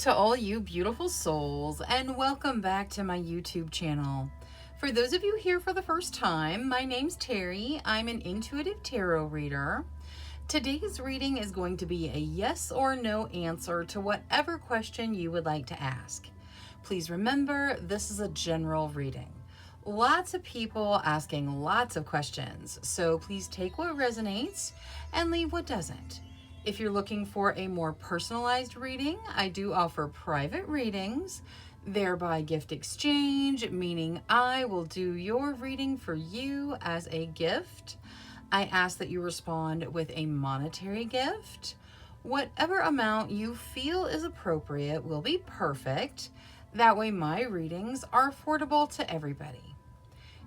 to all you beautiful souls, and welcome back to my YouTube channel. For those of you here for the first time, my name's Cheri. I'm an intuitive tarot reader. Today's reading is going to be a yes or no answer to whatever question you would like to ask. Please remember, this is a general reading. Lots of people asking lots of questions, so please take what resonates and leave what doesn't. If you're looking for a more personalized reading, I do offer private readings, thereby gift exchange, meaning I will do your reading for you as a gift. I ask that you respond with a monetary gift. Whatever amount you feel is appropriate will be perfect. That way my readings are affordable to everybody.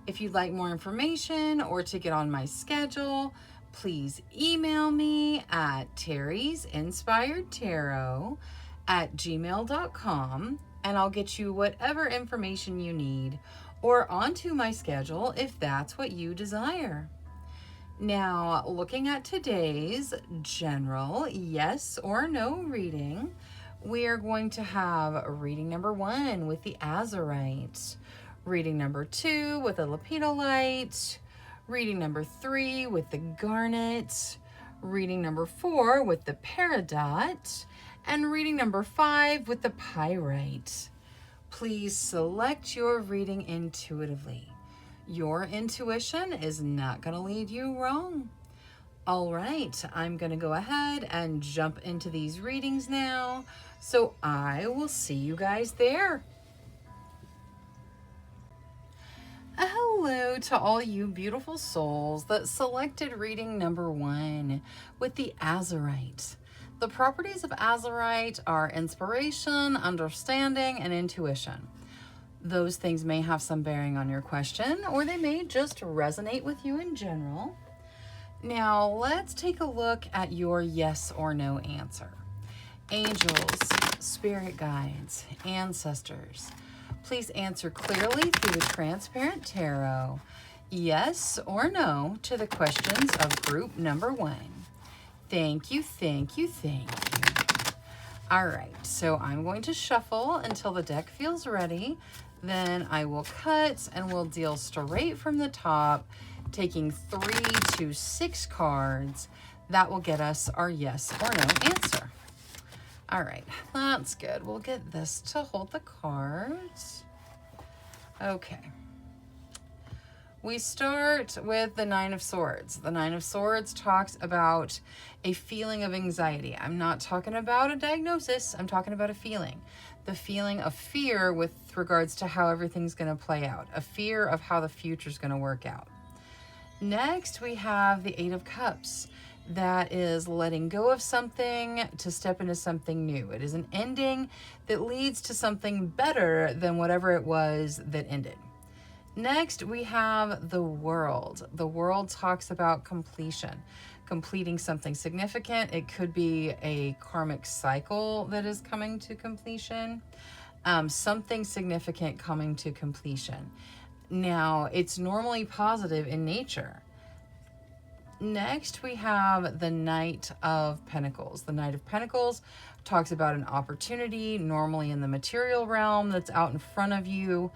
If you'd like more information or to get on my schedule, please email me at terrysinspiredtarot@gmail.com and I'll get you whatever information you need or onto my schedule if that's what you desire. Now, looking at today's general yes or no reading, we are going to have reading number 1 with the azurite, reading number 2 with the lepidolite, reading number 3 with the garnet, reading number 4 with the peridot, and reading number 5 with the pyrite. Please select your reading intuitively. Your intuition is not going to lead you wrong. All right, I'm going to go ahead and jump into these readings now, so I will see you guys there. Hello to all you beautiful souls that selected reading number 1 with the azurite. The properties of azurite are inspiration, understanding, and intuition. Those things may have some bearing on your question, or they may just resonate with you in general. Now, let's take a look at your yes or no answer. Angels, spirit guides, ancestors, please answer clearly through the transparent tarot, yes or no to the questions of group number 1. Thank you, thank you, thank you. All right, so I'm going to shuffle until the deck feels ready. Then I will cut and we'll deal straight from the top, taking 3 to 6 cards. That will get us our yes or no answer. All right, that's good. We'll get this to hold the cards. Okay. We start with the 9 of Swords. The 9 of Swords talks about a feeling of anxiety. I'm not talking about a diagnosis. I'm talking about a feeling. The feeling of fear with regards to how everything's going to play out. A fear of how the future's going to work out. Next, we have the 8 of Cups. That is letting go of something to step into something new. It is an ending that leads to something better than whatever it was that ended. Next, we have the World. The World talks about completion, completing something significant. It could be a karmic cycle that is coming to completion, something significant coming to completion. Now, it's normally positive in nature. Next, we have the Knight of Pentacles. The Knight of Pentacles talks about an opportunity, normally in the material realm, that's out in front of you.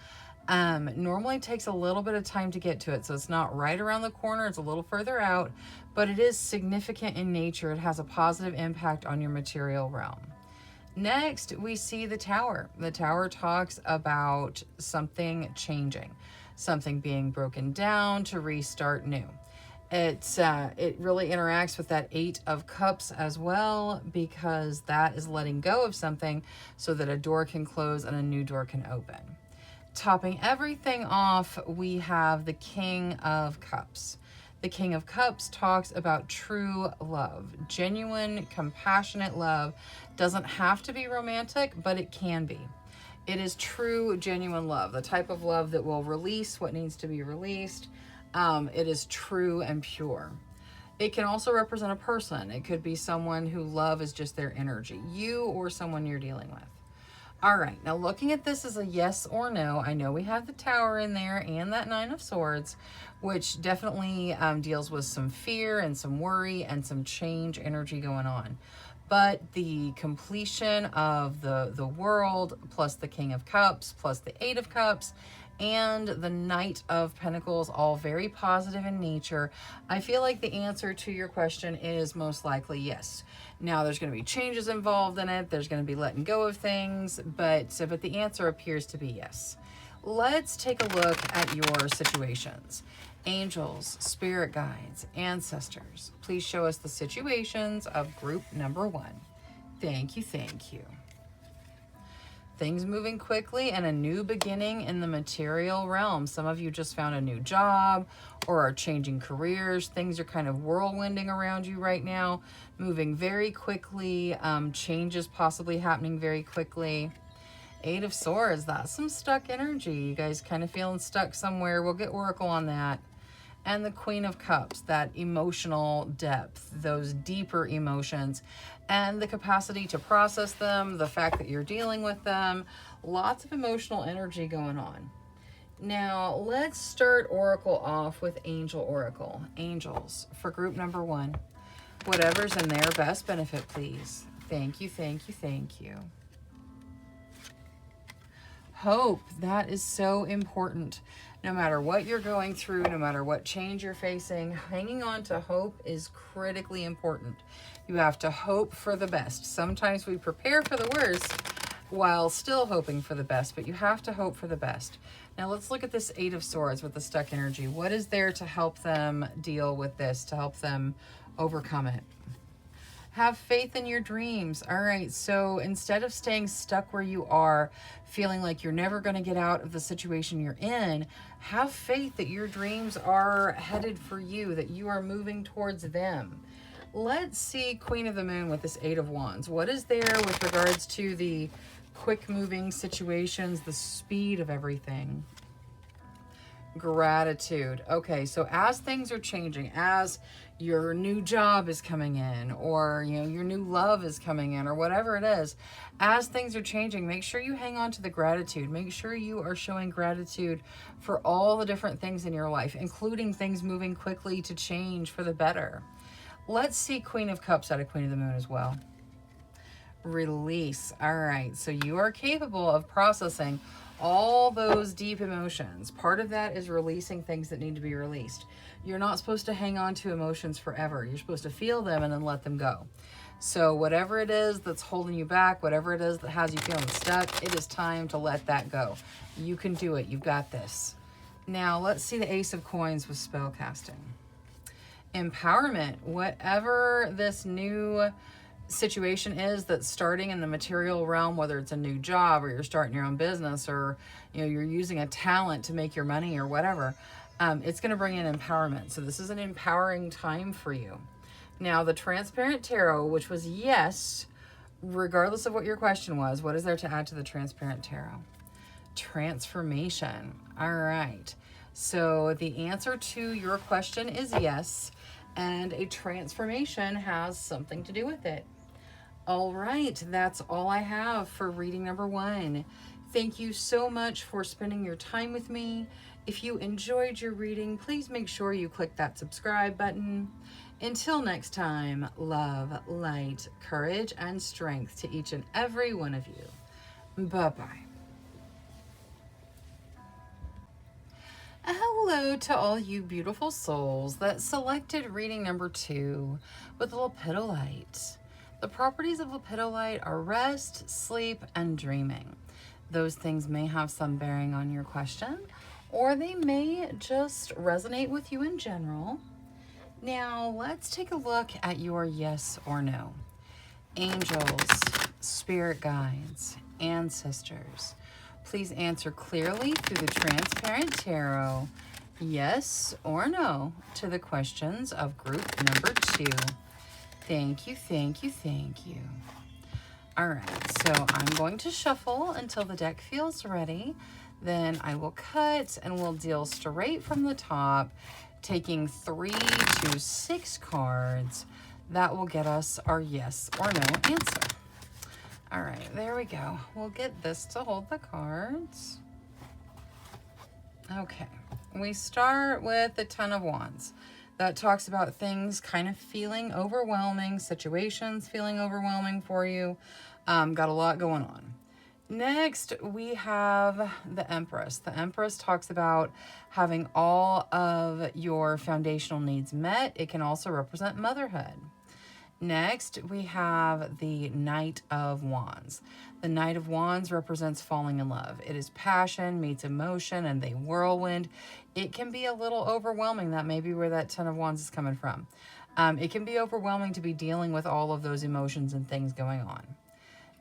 Normally takes a little bit of time to get to it, so it's not right around the corner, it's a little further out, but it is significant in nature. It has a positive impact on your material realm. Next, we see the Tower. The Tower talks about something changing, something being broken down to restart new. It really interacts with that 8 of Cups as well, because that is letting go of something so that a door can close and a new door can open. Topping everything off, we have the King of Cups. The King of Cups talks about true love, genuine, compassionate love. Doesn't have to be romantic, but it can be. It is true, genuine love, the type of love that will release what needs to be released. It is true and pure. It can also represent a person. It could be someone who love is just their energy, you or someone you're dealing with. All right, now looking at this as a yes or no, I know we have the Tower in there and that 9 of Swords, which definitely deals with some fear and some worry and some change energy going on. but the completion of the world, plus the King of Cups, plus the Eight of Cups, and the Knight of Pentacles, all very positive in nature. I feel like the answer to your question is most likely yes. Now, there's going to be changes involved in it. There's going to be letting go of things, but the answer appears to be yes. Let's take a look at your situations. Angels, spirit guides, ancestors, please show us the situations of group number 1. Thank you, thank you. Things moving quickly and a new beginning in the material realm. Some of you just found a new job or are changing careers. Things are kind of whirlwinding around you right now, moving very quickly, changes possibly happening very quickly. Eight of Swords, that's some stuck energy. You guys kind of feeling stuck somewhere. We'll get Oracle on that. And the Queen of Cups, that emotional depth, those deeper emotions, and the capacity to process them, the fact that you're dealing with them. Lots of emotional energy going on. Now, let's start Oracle off with Angel Oracle. Angels, for group number 1. Whatever's in their best benefit, please. Thank you, thank you, thank you. Hope, that is so important. No matter what you're going through, no matter what change you're facing, hanging on to hope is critically important. You have to hope for the best. Sometimes we prepare for the worst while still hoping for the best, but you have to hope for the best. Now let's look at this Eight of Swords with the stuck energy. What is there to help them deal with this, to help them overcome it? Have faith in your dreams. All right, so instead of staying stuck where you are, feeling like you're never going to get out of the situation you're in, have faith that your dreams are headed for you, that you are moving towards them. Let's see Queen of the Moon with this Eight of Wands. What is there with regards to the quick moving situations, the speed of everything? Gratitude. Okay, so as things are changing, as your new job is coming in, or your new love is coming in, or whatever it is, as things are changing, make sure you hang on to the gratitude. Make sure you are showing gratitude for all the different things in your life, including things moving quickly to change for the better. Let's see Queen of Cups out of Queen of the Moon as well. Release. All right, so you are capable of processing all those deep emotions. Part of that is releasing things that need to be released. You're not supposed to hang on to emotions forever. You're supposed to feel them and then let them go. So whatever it is that's holding you back, whatever it is that has you feeling stuck, it is time to let that go. You can do it. You've got this. Now let's see the Ace of Coins with spell casting. Empowerment. Whatever this new situation is that's starting in the material realm, whether it's a new job or you're starting your own business, or you're using a talent to make your money or whatever, it's going to bring in empowerment. So this is an empowering time for you. Now the Transparent Tarot, which was yes, regardless of what your question was, what is there to add to the Transparent Tarot? Transformation. All right, so the answer to your question is yes, and a transformation has something to do with it. All right, that's all I have for reading number 1. Thank you so much for spending your time with me. If you enjoyed your reading, please make sure you click that subscribe button. Until next time, love, light, courage, and strength to each and every one of you. Bye-bye. Hello to all you beautiful souls that selected reading number 2 with lepidolite. The properties of lepidolite are rest, sleep, and dreaming. Those things may have some bearing on your question, or they may just resonate with you in general. Now, let's take a look at your yes or no. Angels, spirit guides, ancestors, please answer clearly through the Transparent Tarot, yes or no, to the questions of group number 2. Thank you, thank you, thank you. All right, so I'm going to shuffle until the deck feels ready. Then I will cut and we'll deal straight from the top, taking 3 to 6 cards. That will get us our yes or no answer. All right, there we go. We'll get this to hold the cards. Okay, we start with the Ten of Wands. That talks about things kind of feeling overwhelming, situations feeling overwhelming for you. Got a lot going on. Next, we have the Empress. The Empress talks about having all of your foundational needs met. It can also represent motherhood. Next, we have the Knight of Wands. The Knight of Wands represents falling in love. It is passion meets emotion and the whirlwind. It can be a little overwhelming. That may be where that Ten of Wands is coming from. It can be overwhelming to be dealing with all of those emotions and things going on.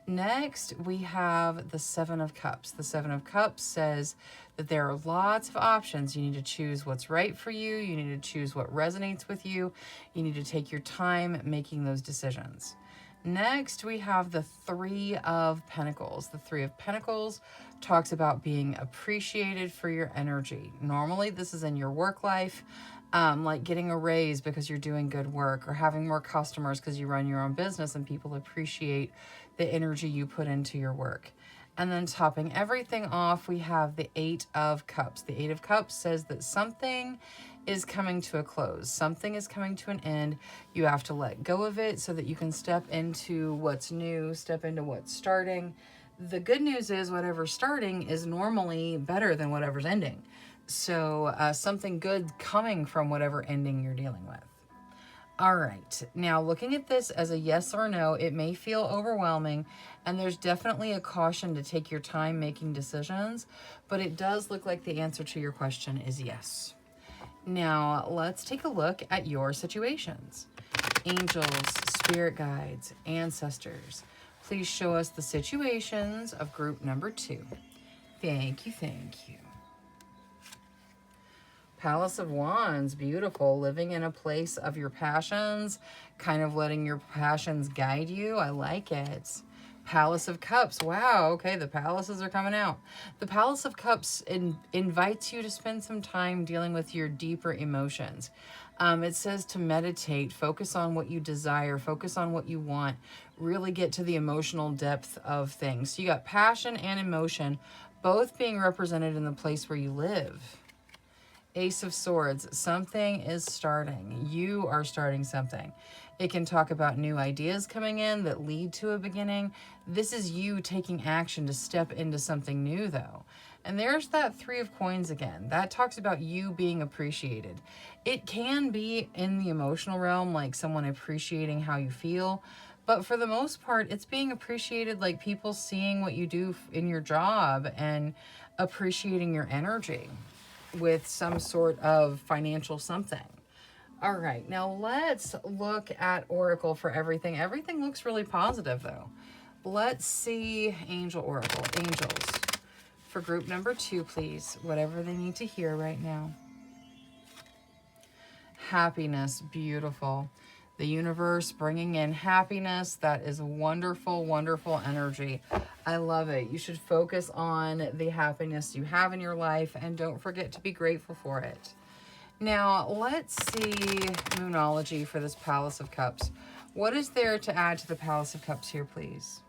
Next, we have the Seven of Cups. The Seven of Cups says that there are lots of options. You need to choose what's right for you. You need to choose what resonates with you. You need to take your time making those decisions. Next, we have the Three of Pentacles. The Three of Pentacles talks about being appreciated for your energy. Normally, this is in your work life, like getting a raise because you're doing good work, or having more customers because you run your own business and people appreciate the energy you put into your work. And then topping everything off, we have the Eight of Cups. The Eight of Cups says that something is coming to a close. Something is coming to an end. You have to let go of it so that you can step into what's new, step into what's starting. The good news is whatever's starting is normally better than whatever's ending. So something good coming from whatever ending you're dealing with. All right, now looking at this as a yes or no, it may feel overwhelming, and there's definitely a caution to take your time making decisions, but it does look like the answer to your question is yes. Now, let's take a look at your situations. Angels, spirit guides, ancestors, please show us the situations of group number 2. Thank you, thank you. Palace of Wands, beautiful. Living in a place of your passions, kind of letting your passions guide you. I like it. Palace of Cups. Wow, okay, the palaces are coming out. The Palace of Cups invites you to spend some time dealing with your deeper emotions. It says to meditate, focus on what you desire, focus on what you want, really get to the emotional depth of things. So you got passion and emotion, both being represented in the place where you live. Ace of Swords, something is starting. You are starting something. It can talk about new ideas coming in that lead to a beginning. This is you taking action to step into something new, though. And there's that Three of Coins again. That talks about you being appreciated. It can be in the emotional realm, like someone appreciating how you feel. But for the most part, it's being appreciated, like people seeing what you do in your job and appreciating your energy with some sort of financial something. All right, now let's look at Oracle for everything. Everything looks really positive, though. Let's see Angel Oracle. Angels, for group number 2, please. Whatever they need to hear right now. Happiness, beautiful. The universe bringing in happiness. That is wonderful, wonderful energy. I love it. You should focus on the happiness you have in your life and don't forget to be grateful for it. Now, let's see Moonology for this Palace of Cups. What is there to add to the Palace of Cups here, please?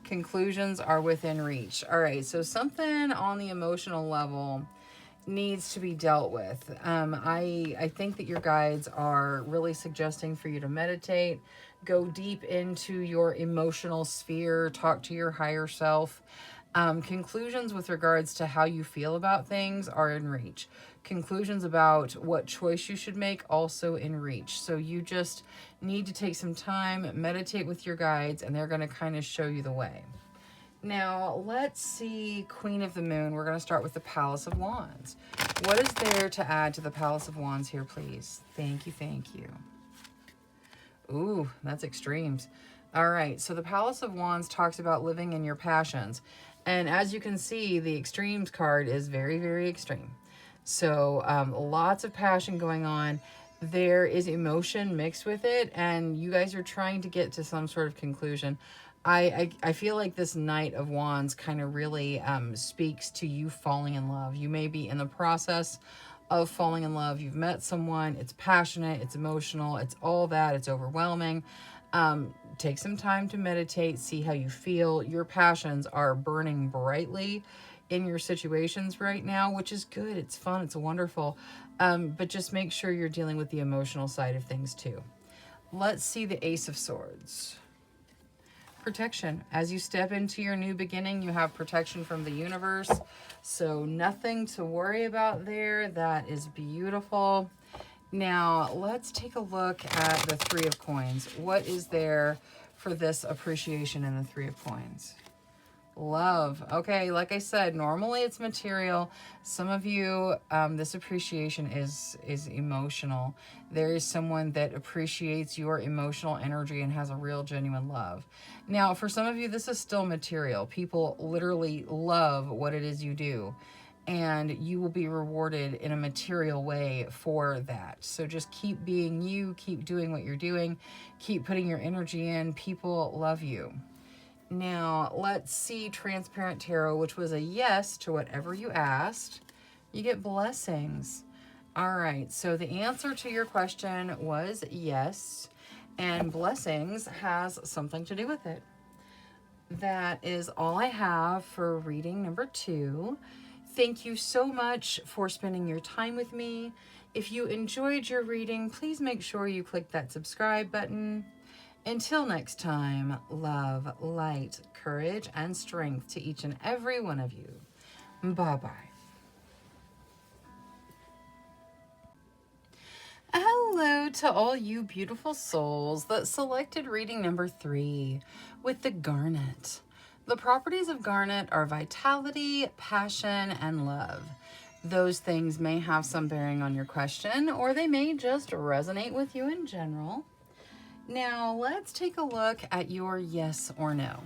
Conclusions are within reach. All right, so something on the emotional level needs to be dealt with. I think that your guides are really suggesting for you to meditate, go deep into your emotional sphere, talk to your higher self. Conclusions with regards to how you feel about things are in reach. Conclusions about what choice you should make also in reach. So you just need to take some time, meditate with your guides, and they're going to kind of show you the way. Now, let's see Queen of the Moon. We're going to start with the Palace of Wands. What is there to add to the Palace of Wands here, please? Thank you, thank you. Ooh, that's extremes. All right, so the Palace of Wands talks about living in your passions. And as you can see, the extremes card is very, very extreme. So lots of passion going on. There is emotion mixed with it, and you guys are trying to get to some sort of conclusion. I feel like this Knight of Wands kind of really speaks to you falling in love. You may be in the process of falling in love. You've met someone. It's passionate. It's emotional. It's all that. It's overwhelming. Take some time to meditate. See how you feel. Your passions are burning brightly. in your situations right now, which is good. It's fun. It's wonderful. But just make sure you're dealing with the emotional side of things too. Let's see the Ace of Swords. Protection. As you step into your new beginning, you have protection from the universe. So nothing to worry about there. That is beautiful. Now, let's take a look at the Three of Coins. What is there for this appreciation in the Three of Coins? Love. Okay, like I said, normally it's material. Some of you, this appreciation is emotional. There is someone that appreciates your emotional energy and has a real genuine love. Now, for some of you, this is still material. People literally love what it is you do, and you will be rewarded in a material way for that. So just keep being you, keep doing what you're doing, keep putting your energy in. People love you. Now, let's see Transparent Tarot, which was a yes to whatever you asked. You get blessings. All right, so the answer to your question was yes, and blessings has something to do with it. That is all I have for reading number 2. Thank you so much for spending your time with me. If you enjoyed your reading, please make sure you click that subscribe button. Until next time, love, light, courage, and strength to each and every one of you. Bye-bye. Hello to all you beautiful souls that selected reading number 3 with the garnet. The properties of garnet are vitality, passion, and love. Those things may have some bearing on your question, or they may just resonate with you in general. Now, let's take a look at your yes or no.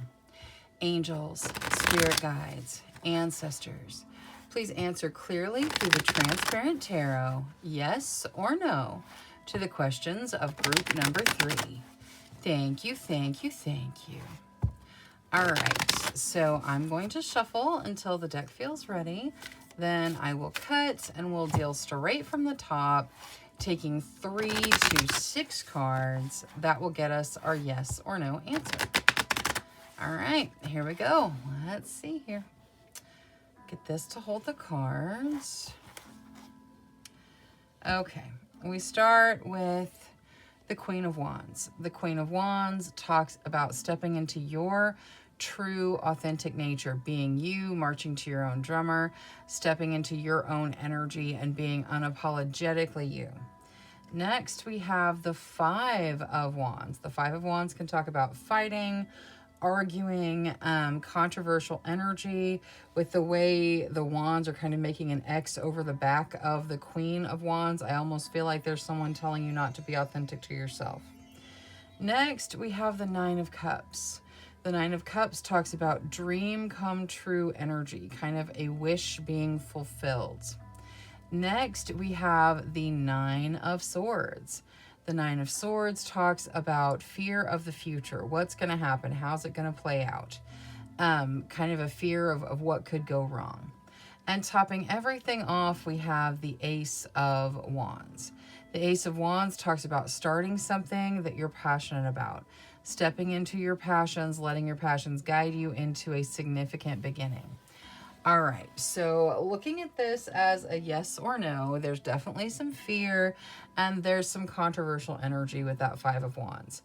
Angels, spirit guides, ancestors, please answer clearly through the Transparent Tarot, yes or no, to the questions of group number 3. Thank you, thank you, thank you. All right, so I'm going to shuffle until the deck feels ready. Then I will cut and we'll deal straight from the top, taking 3 to 6 cards. That will get us our yes or no answer. All right, here we go. Let's see here. Get this to hold the cards. Okay, we start with the Queen of Wands. The Queen of Wands talks about stepping into your true, authentic nature, being you, marching to your own drummer, stepping into your own energy and being unapologetically you. Next, we have the Five of Wands. The Five of Wands can talk about fighting, arguing, controversial energy. With the way the wands are kind of making an X over the back of the Queen of Wands, I almost feel like there's someone telling you not to be authentic to yourself. Next, we have the Nine of Cups. The Nine of Cups talks about dream come true energy, kind of a wish being fulfilled. Next, we have the Nine of Swords. The Nine of Swords talks about fear of the future. What's going to happen? How's it going to play out? Kind of a fear of what could go wrong. And topping everything off, we have the Ace of Wands. The Ace of Wands talks about starting something that you're passionate about, stepping into your passions, letting your passions guide you into a significant beginning. All right, so looking at this as a yes or no, there's definitely some fear and there's some controversial energy with that Five of Wands.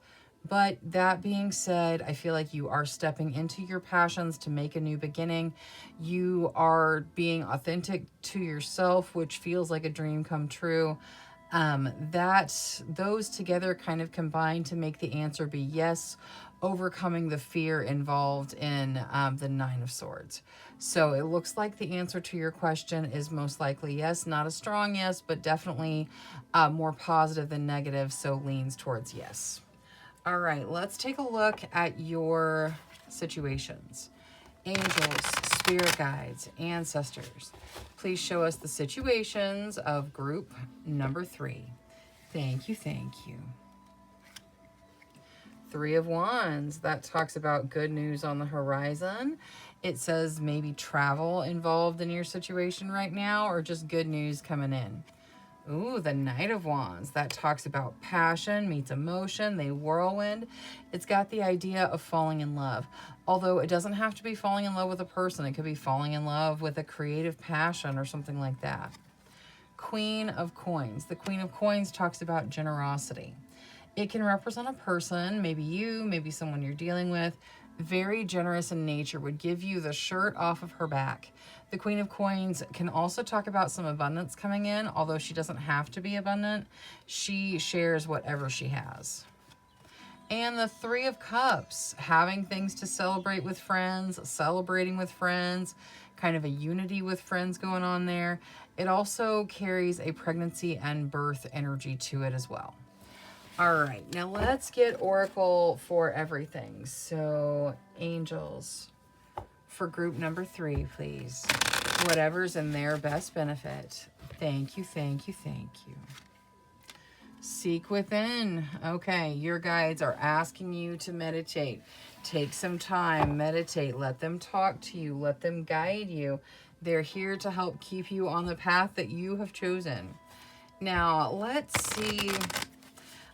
But that being said, I feel like you are stepping into your passions to make a new beginning. You are being authentic to yourself, which feels like a dream come true. Those together kind of combine to make the answer be yes, overcoming the fear involved in the Nine of Swords. So it looks like the answer to your question is most likely yes, not a strong yes, but definitely more positive than negative, so leans towards yes. All right, let's take a look at your situations. Angels, spirit guides, ancestors, please show us the situations of group number 3. Thank you, thank you. Three of Wands, that talks about good news on the horizon. It says maybe travel involved in your situation right now or just good news coming in. Ooh, the Knight of Wands. That talks about passion meets emotion. They whirlwind. It's got the idea of falling in love. Although it doesn't have to be falling in love with a person. It could be falling in love with a creative passion or something like that. Queen of Coins. The Queen of Coins talks about generosity. It can represent a person, maybe you, maybe someone you're dealing with, very generous in nature, would give you the shirt off of her back. The Queen of Coins can also talk about some abundance coming in, although she doesn't have to be abundant. She shares whatever she has. And the Three of Cups, having things to celebrate with friends, celebrating with friends, kind of a unity with friends going on there. It also carries a pregnancy and birth energy to it as well. All right, now let's get Oracle for everything. So, angels, for group number 3, please. Whatever's in their best benefit. Thank you, thank you, thank you. Seek within. Okay, your guides are asking you to meditate. Take some time, meditate. Let them talk to you. Let them guide you. They're here to help keep you on the path that you have chosen. Now, let's see.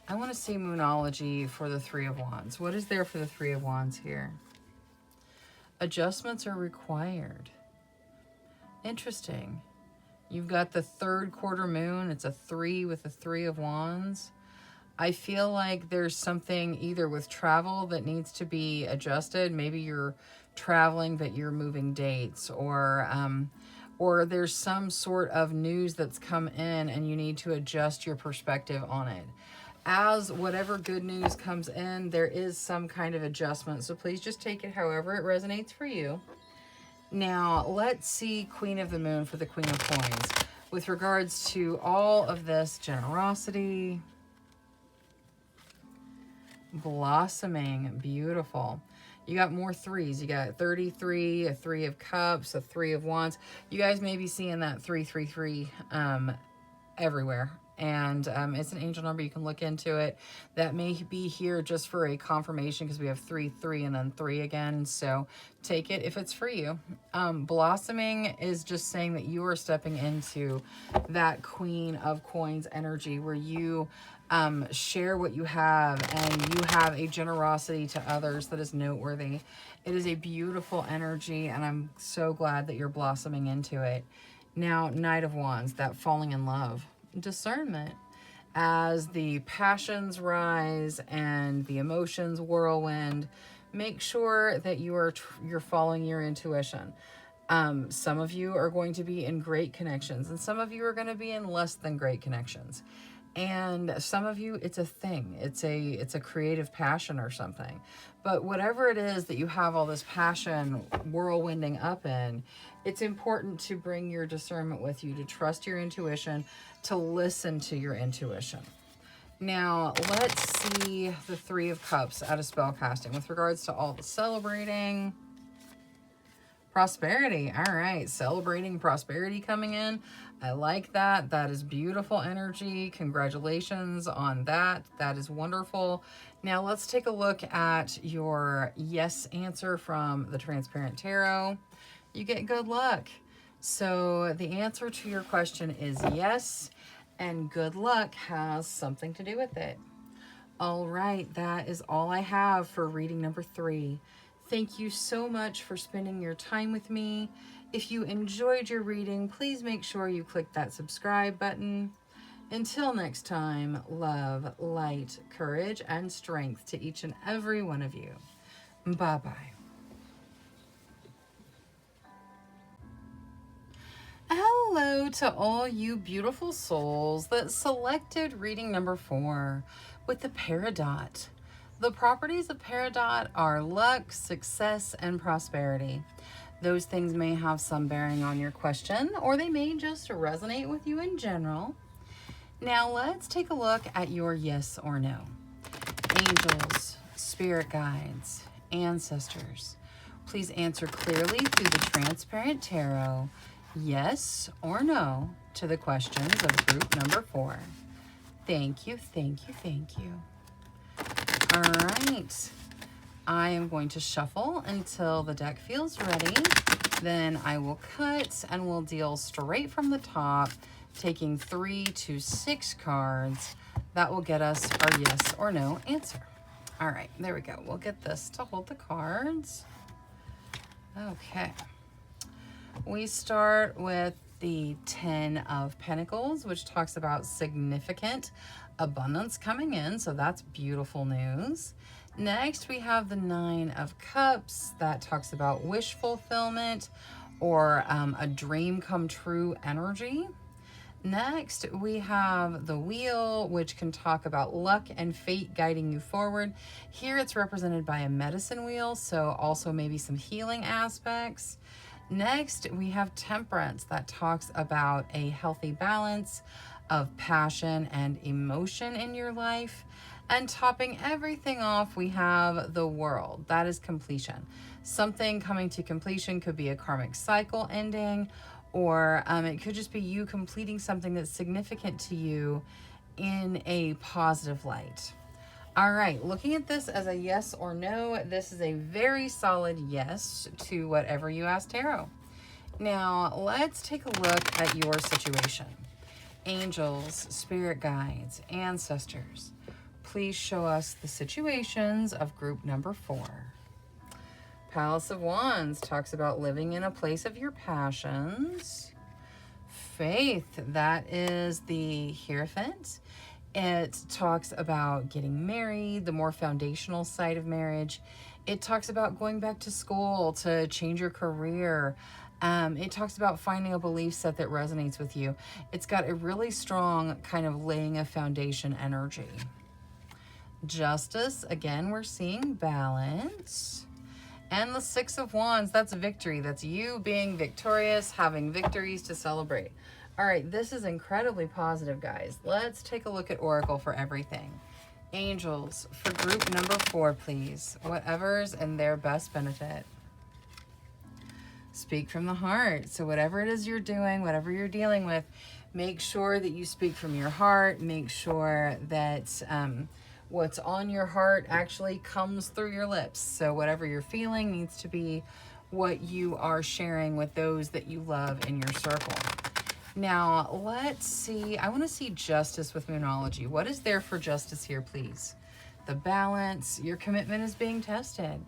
I want to see Moonology for the Three of Wands. What is there for the Three of Wands here? Adjustments are required. Interesting. You've got the third quarter moon. It's a 3 with the Three of Wands. I feel like there's something either with travel that needs to be adjusted. Maybe you're traveling, but you're moving dates, or there's some sort of news that's come in and you need to adjust your perspective on it. As whatever good news comes in, there is some kind of adjustment. So please just take it however it resonates for you. Now, let's see Queen of the Moon for the Queen of Coins. With regards to all of this generosity, blossoming, beautiful. You got more 3s. You got 33, a 3 of Cups, a 3 of Wands. You guys may be seeing that 333 everywhere. And it's an angel number. You can look into it. That may be here just for a confirmation because we have 3, 3, and then 3 again. So take it if it's for you. Blossoming is just saying that you are stepping into that Queen of Coins energy where you share what you have and you have a generosity to others that is noteworthy. It is a beautiful energy, and I'm so glad that you're blossoming into it. Now, Knight of Wands, that falling in love. Discernment. As the passions rise and the emotions whirlwind, make sure that you're following your intuition. Some of you are going to be in great connections, and some of you are going to be in less than great connections. And some of you, it's a thing. It's a creative passion or something. But whatever it is that you have all this passion whirlwinding up in, it's important to bring your discernment with you, to trust your intuition, to listen to your intuition. Now, let's see the 3 of Cups out of spell casting with regards to all the celebrating. Prosperity. All right. Celebrating prosperity coming in. I like that. That is beautiful energy. Congratulations on that. That is wonderful. Now let's take a look at your yes answer from the Transparent Tarot. You get good luck. So the answer to your question is yes, and good luck has something to do with it. All right. That is all I have for reading number 3. Thank you so much for spending your time with me. If you enjoyed your reading, please make sure you click that subscribe button. Until next time, love, light, courage, and strength to each and every one of you. Bye-bye. Hello to all you beautiful souls that selected reading number 4 with the Peridot. The properties of Peridot are luck, success, and prosperity. Those things may have some bearing on your question, or they may just resonate with you in general. Now let's take a look at your yes or no. Angels, spirit guides, ancestors, please answer clearly through the Transparent Tarot, yes or no, to the questions of group number 4. Thank you, thank you, thank you. All right, I am going to shuffle until the deck feels ready. Then I will cut and we'll deal straight from the top taking 3 to 6 cards. That will get us our yes or no answer. All right, there we go. We'll get this to hold the cards. Okay. We start with the 10 of Pentacles, which talks about significant abundance coming in. So that's beautiful news. Next, we have the 9 of Cups. That talks about wish fulfillment or a dream come true energy. Next, we have the Wheel, which can talk about luck and fate guiding you forward. Here it's represented by a medicine wheel, so also maybe some healing aspects. Next, we have Temperance. That talks about a healthy balance of passion and emotion in your life. And topping everything off, we have the World. That is completion. Something coming to completion could be a karmic cycle ending, or it could just be you completing something that's significant to you in a positive light. All right, looking at this as a yes or no, this is a very solid yes to whatever you asked tarot. Now, let's take a look at your situation. Angels, spirit guides, ancestors, please show us the situations of group number 4. Palace of Wands talks about living in a place of your passions. Faith, that is the Hierophant. It talks about getting married, the more foundational side of marriage. It talks about going back to school to change your career. It talks about finding a belief set that resonates with you. It's got a really strong kind of laying a foundation energy. Justice, again, we're seeing balance. And the 6 of Wands, that's victory. That's you being victorious, having victories to celebrate. All right, this is incredibly positive, guys. Let's take a look at Oracle for everything. Angels, for group number 4, please. Whatever's in their best benefit. Speak from the heart. So whatever it is you're doing, whatever you're dealing with, make sure that you speak from your heart. Make sure that what's on your heart actually comes through your lips. So whatever you're feeling needs to be what you are sharing with those that you love in your circle. Now, let's see. I want to see justice with Moonology. What is there for justice here, please? The balance. Your commitment is being tested.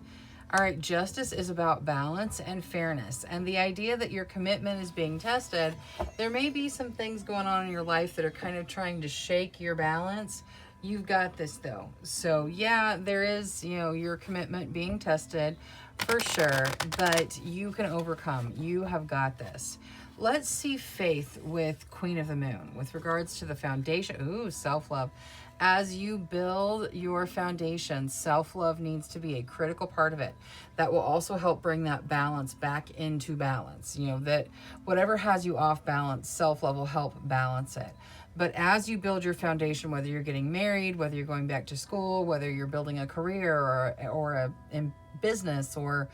All right, justice is about balance and fairness. And the idea that your commitment is being tested, there may be some things going on in your life that are kind of trying to shake your balance. You've got this though. So yeah, there is, your commitment being tested for sure, but you can overcome. You have got this. Let's see faith with Queen of the Moon with regards to the foundation. Ooh, self-love. As you build your foundation, self-love needs to be a critical part of it. That will also help bring that balance back into balance. That whatever has you off balance, self-love will help balance it. But as you build your foundation, whether you're getting married, whether you're going back to school, whether you're building a career or in business or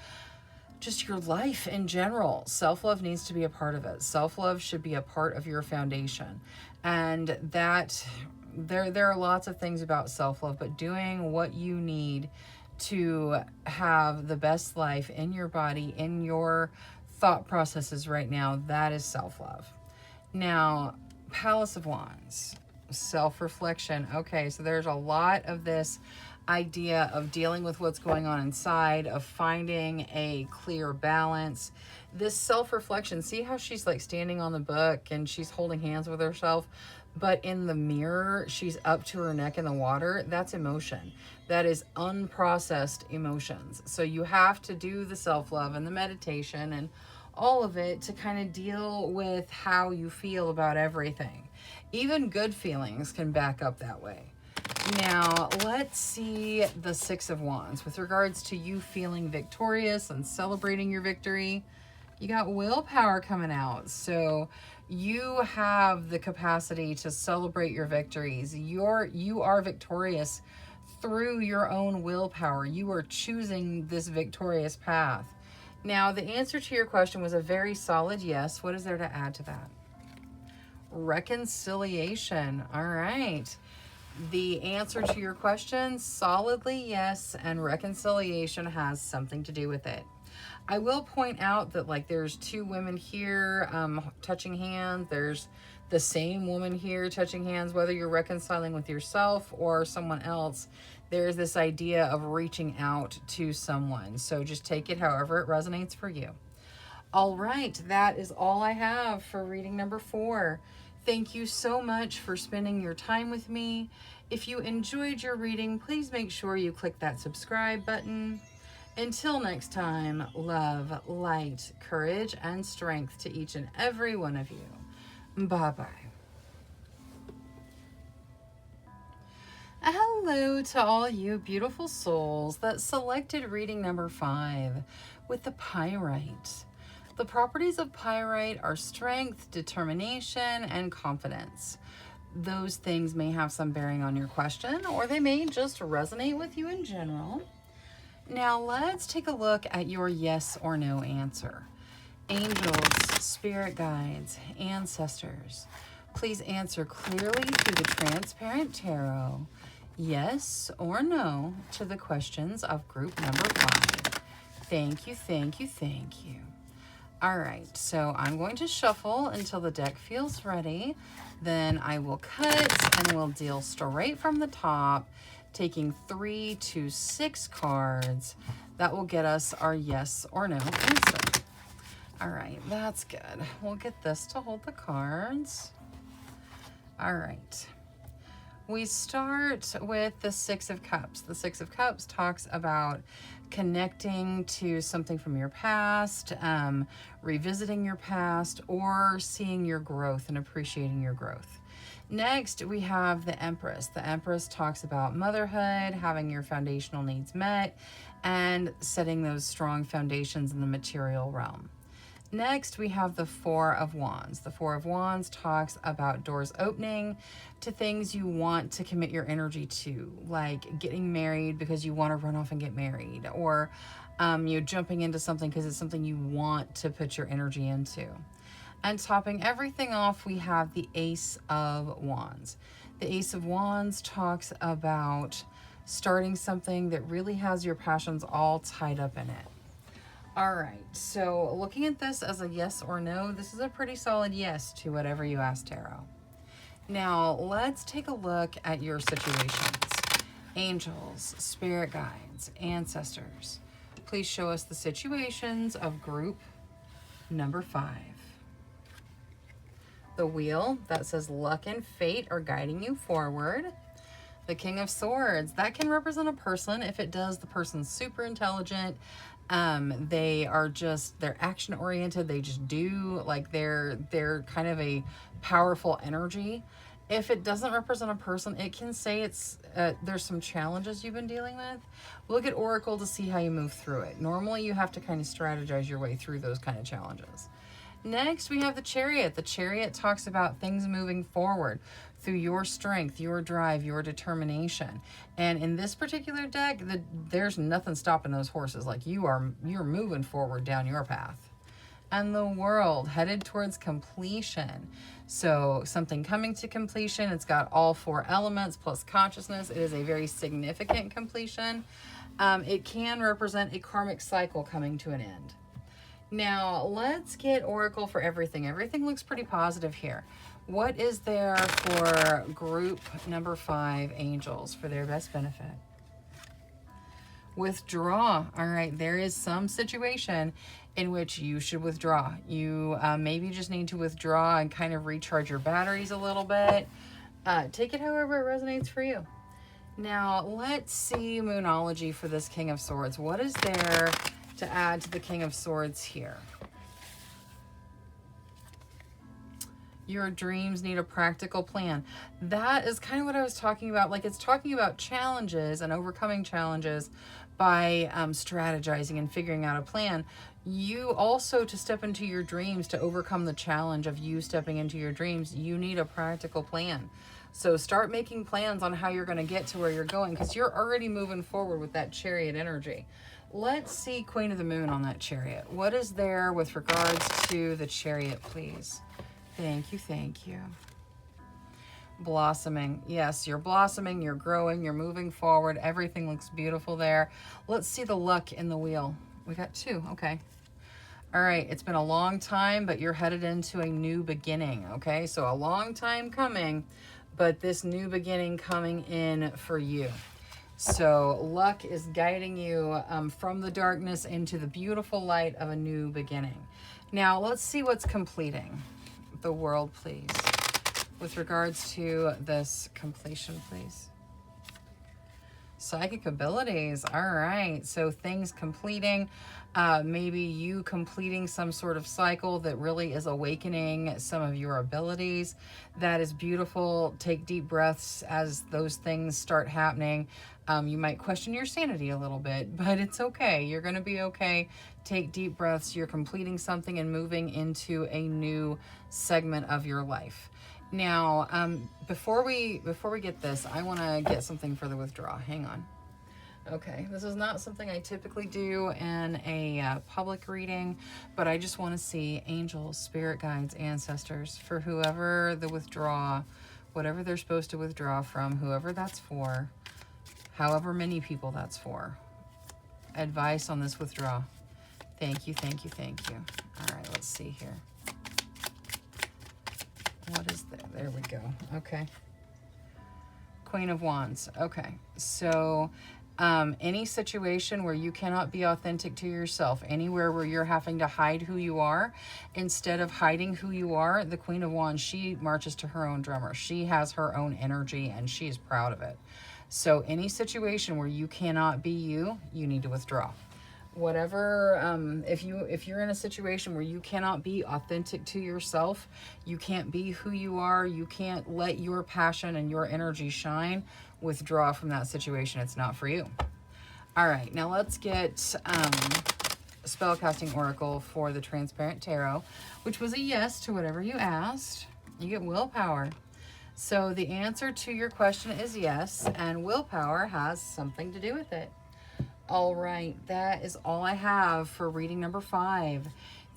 just your life in general, self-love needs to be a part of it. Self-love should be a part of your foundation. And that there are lots of things about self-love, but doing what you need to have the best life in your body, in your thought processes right now, that is self-love. Now, Palace of Wands, self-reflection. Okay, so there's a lot of this idea of dealing with what's going on inside, of finding a clear balance. This self-reflection, see how she's like standing on the book and she's holding hands with herself, but in the mirror, she's up to her neck in the water. That's emotion. That is unprocessed emotions. So you have to do the self-love and the meditation and all of it to kind of deal with how you feel about everything. Even good feelings can back up that way. Now, let's see the 6 of Wands. With regards to you feeling victorious and celebrating your victory, you got willpower coming out. So you have the capacity to celebrate your victories. You are victorious through your own willpower. You are choosing this victorious path. Now, the answer to your question was a very solid yes. What is there to add to that? Reconciliation. All right. The answer to your question, solidly yes, and reconciliation has something to do with it. I will point out that like there's two women here touching hands. There's the same woman here touching hands, whether you're reconciling with yourself or someone else. There's this idea of reaching out to someone. So just take it however it resonates for you. All right, that is all I have for reading number 4. Thank you so much for spending your time with me. If you enjoyed your reading, please make sure you click that subscribe button. Until next time, love, light, courage, and strength to each and every one of you. Bye-bye. Hello to all you beautiful souls that selected reading number 5 with the pyrite. The properties of pyrite are strength, determination, and confidence. Those things may have some bearing on your question, or they may just resonate with you in general. Now let's take a look at your yes or no answer. Angels, spirit guides, ancestors, please answer clearly through the transparent tarot, yes or no, to the questions of group number 5. Thank you, thank you, thank you. All right, so I'm going to shuffle until the deck feels ready. Then I will cut and we'll deal straight from the top, taking 3 to 6 cards. That will get us our yes or no answer. All right, that's good. We'll get this to hold the cards. All right. We start with the 6 of Cups. The 6 of Cups talks about connecting to something from your past, revisiting your past, or seeing your growth and appreciating your growth. Next, we have the Empress. The Empress talks about motherhood, having your foundational needs met, and setting those strong foundations in the material realm. Next, we have the 4 of Wands. The 4 of Wands talks about doors opening to things you want to commit your energy to, like getting married because you want to run off and get married, or you're jumping into something because it's something you want to put your energy into. And topping everything off, we have the Ace of Wands. The Ace of Wands talks about starting something that really has your passions all tied up in it. All right, so looking at this as a yes or no, this is a pretty solid yes to whatever you asked tarot. Now, let's take a look at your situations. Angels, spirit guides, ancestors, please show us the situations of group number 5. The wheel, that says luck and fate are guiding you forward. The King of Swords, that can represent a person. If it does, the person's super intelligent. They are just, they're action oriented. They just do, like they're kind of a powerful energy. If it doesn't represent a person, it can say it's, there's some challenges you've been dealing with. Look at Oracle to see how you move through it. Normally you have to kind of strategize your way through those kind of challenges. Next, we have the Chariot. The Chariot talks about things moving forward through your strength, your drive, your determination. And in this particular deck, there's nothing stopping those horses. Like you're moving forward down your path. And the World, headed towards completion. So something coming to completion. It's got all 4 elements plus consciousness. It is a very significant completion. It can represent a karmic cycle coming to an end. Now, let's get Oracle for everything. Everything looks pretty positive here. What is there for group number 5, Angels, for their best benefit? Withdraw. All right, there is some situation in which you should withdraw. You maybe just need to withdraw and kind of recharge your batteries a little bit. Take it however it resonates for you. Now, let's see Moonology for this King of Swords. What is there to add to the King of Swords here? Your dreams need a practical plan. That is kind of what I was talking about. Like, it's talking about challenges and overcoming challenges by strategizing and figuring out a plan. You also, to step into your dreams, to overcome the challenge of you stepping into your dreams, you need a practical plan. So start making plans on how you're going to get to where you're going, because you're already moving forward with that Chariot energy. Let's see Queen of the Moon on that Chariot. What is there with regards to the Chariot, please? Thank you, thank you. Blossoming. Yes, you're blossoming, you're growing, you're moving forward. Everything looks beautiful there. Let's see the luck in the wheel. We got 2. Okay. All right, it's been a long time, but you're headed into a new beginning, okay? So a long time coming, but this new beginning coming in for you. So luck is guiding you from the darkness into the beautiful light of a new beginning. Now, let's see what's completing the world, please. With regards to this completion, please. Psychic abilities. All right. So things completing, maybe you completing some sort of cycle that really is awakening some of your abilities. That is beautiful. Take deep breaths as those things start happening. You might question your sanity a little bit, but it's okay. You're going to be okay. Take deep breaths. You're completing something and moving into a new segment of your life. Now, before we get this, I want to get something for the withdrawal. Hang on. Okay, this is not something I typically do in a public reading, but I just want to see angels, spirit guides, ancestors for whoever the withdraw, whatever they're supposed to withdraw from, whoever that's for, however many people that's for. Advice on this withdrawal. Thank you, thank you, thank you. All right, let's see here. What is there? There we go. Okay. Queen of Wands. Okay. So any situation where you cannot be authentic to yourself, anywhere where you're having to hide who you are, instead of hiding who you are, the Queen of Wands, she marches to her own drummer. She has her own energy and she is proud of it. So any situation where you cannot be you, you need to withdraw. Whatever, if you're in a situation where you cannot be authentic to yourself, you can't be who you are, you can't let your passion and your energy shine, withdraw from that situation. It's not for you. All right, now let's get Spellcasting Oracle for the Transparent Tarot, which was a yes to whatever you asked. You get willpower. So the answer to your question is yes, and willpower has something to do with it. All right, that is all I have for reading number 5.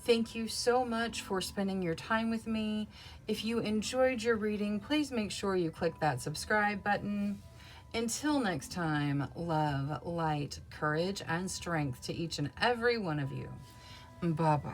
Thank you so much for spending your time with me. If you enjoyed your reading, please make sure you click that subscribe button. Until next time, love, light, courage, and strength to each and every one of you. Bye-bye.